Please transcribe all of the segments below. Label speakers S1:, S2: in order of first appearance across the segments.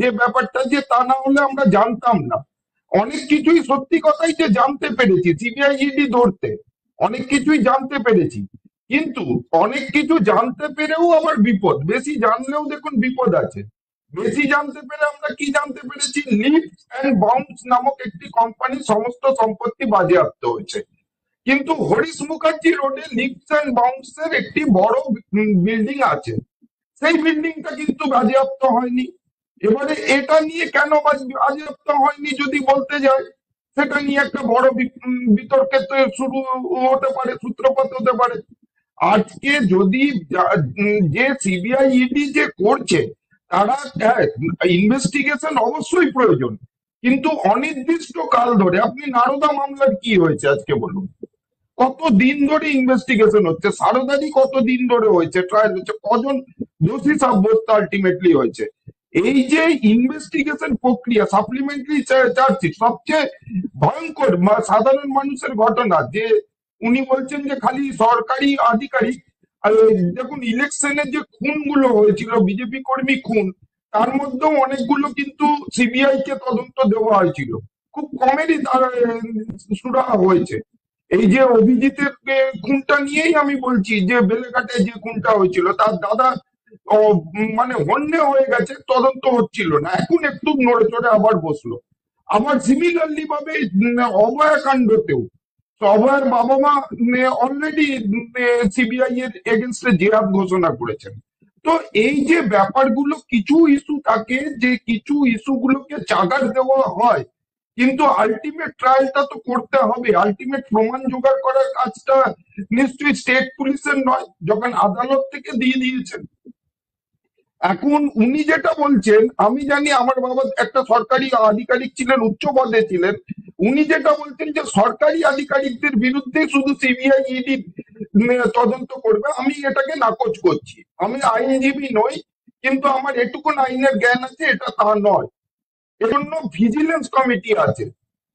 S1: যে ব্যাপারটা যে তা না হলে আমরা জানতাম না, অনেক কিছুই সত্যি কথাই যে জানতে পেরেছি সিবিআই ইডি ধরতে, অনেক কিছুই জানতে পেরেছি। কিন্তু অনেক কিছু জানতে পেরেও আবার বিপদ, বেশি জানলেও দেখুন বিপদ আছে। বেশি জানতে পেরে আমরা কি জানতে পেরেছি, লিফট অ্যান্ড বাউন্স নামক একটি কোম্পানির সমস্ত সম্পত্তি বাজেয়াপ্ত হয়েছে, কিন্তু হরিশ মুখার্জি রোডে লিফটস অ্যান্ড বাউন্স এর একটি বড় বিল্ডিং আছে, সেই বিল্ডিংটা কিন্তু বাজেয়াপ্ত হয়নি। এবারে এটা নিয়ে কেন বাজেয়াপ্ত হয়নি যদি বলতে যাই, সেটা নিয়ে একটা বড় বিতর্কের তো শুরু হতে পারে, সূত্রপাত হতে পারে। আজকে যদি যে সিবিআই ইডি যে করছে, তারা ইনভেস্টিগেশন অবশ্যই প্রয়োজন, কিন্তু অনির্দিষ্ট কাল ধরে, আপনি নারদা মামলার কি হয়েছে আজকে বলুন, কত দিন ধরে ইনভেস্টিগেশন হচ্ছে, সারদারই কত দিন ধরে হয়েছে, ট্রায়াল হচ্ছে, কজন দোষী সাব্যস্ত আলটিমেটলি হয়েছে। এই যে ইনভেস্টিগেশন প্রক্রিয়া, সাপ্লিমেন্টারি চার্জশিট, সবচেয়ে ভয়ঙ্কর সাধারণ মানুষের ঘটনা যে উনি বলছেন যে খালি সরকারি আধিকারিক। দেখুন ইলেকশনের যে খুনগুলো হয়েছিল, বিজেপি কর্মী খুন, তার মধ্যেও অনেকগুলো কিন্তু সিবিআই কে তদন্ত দেওয়া হয়েছিল, খুব কমেরই তার সুরাহা হয়েছে। এই যে অভিজিতের খুনটা নিয়েই আমি বলছি, যে বেলেঘাটে যে খুনটা হয়েছিল, তার দাদা মানে হন্যে হয়ে গেছে, তদন্ত হচ্ছিল না, এখন একটু নড়ে চড়ে আবার বসলো। আবার সিমিলারলি ভাবে অভয়া কাণ্ডতেও অভয়ের বাবা মা অলরেডি সিবিআই এর এগেনস্টে জেহাদ ঘোষণা করেছেন। তো এই যে ব্যাপারগুলো, কিছু ইস্যু থাকে যে কিছু ইস্যু গুলোকে চাগার দেওয়া হয়, কিন্তু আলটিমেট ট্রায়ালটা তো করতে হবে, আলটিমেট প্রমাণ জোগাড় করার কাজটা নিশ্চয়ই স্টেট পুলিশের নয়, যখন আদালত থেকে দিয়ে দিয়েছেন। এখন উনি যেটা বলছেন, আমি জানি আমার বাবা একটা সরকারি আধিকারিক ছিলেন, উচ্চ পদে ছিলেন, উনি যেটা বলছেন যে সরকারি আধিকারিকদের বিরুদ্ধে শুধু সিবিআই ইডি তদন্ত করবে, আমি এটাকে নাকচ করছি। আমি আইনজীবী নই, কিন্তু আমার এটুকুন আইনের জ্ঞান আছে, এটা তা নয়। এজন্য ভিজিলেন্স কমিটি আছে,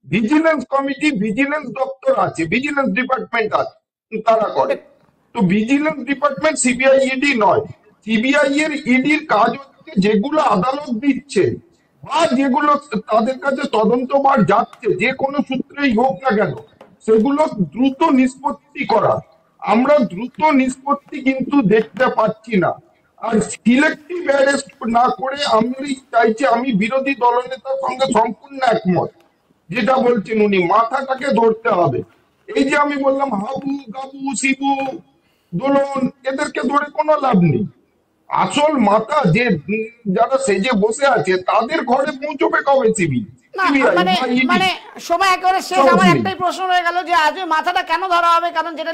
S1: ভিজিলেন্স কমিটি, ভিজিলেন্স দপ্তর আছে, ভিজিলেন্স ডিপার্টমেন্ট আছে, তারা করে। তো ভিজিলেন্স ডিপার্টমেন্ট সিবিআই ইডি নয়। সিবিআই এর ইডির কাজ হচ্ছে যেগুলো আদালত দিচ্ছে বা যেগুলো তাদের কাছে তদন্তভার যাচ্ছে, যে কোনো সূত্রেই হোক না কেন, সেগুলো দ্রুত নিষ্পত্তি করা। আমরা দ্রুত নিষ্পত্তি কিন্তু দেখতে পাচ্ছি না। আর সিলেক্টিভ অ্যারেস্ট না করে আমি চাইছি, আমি বিরোধী দলনেতার সঙ্গে সম্পূর্ণ একমত, যেটা বলছেন উনি, মাথাটাকে ধরতে হবে। এই যে আমি বললাম হাবু গাবু শিবু দোলন, এদেরকে ধরে কোনো লাভ নেই। আসল মাথা যে যারা সেজে বসে আছে, তাদের ঘরে পৌঁছবে কবে
S2: না
S1: সিবিআই
S2: মানে
S1: বা ইডি?
S2: মানে সময় একেবারে শেষ।
S1: সাহস
S2: আমার
S1: নেই।
S2: একটাই প্রশ্ন রয়ে গেল যে আজ ওই মাথাটা কেন ধরা হবে, কারণ যেটা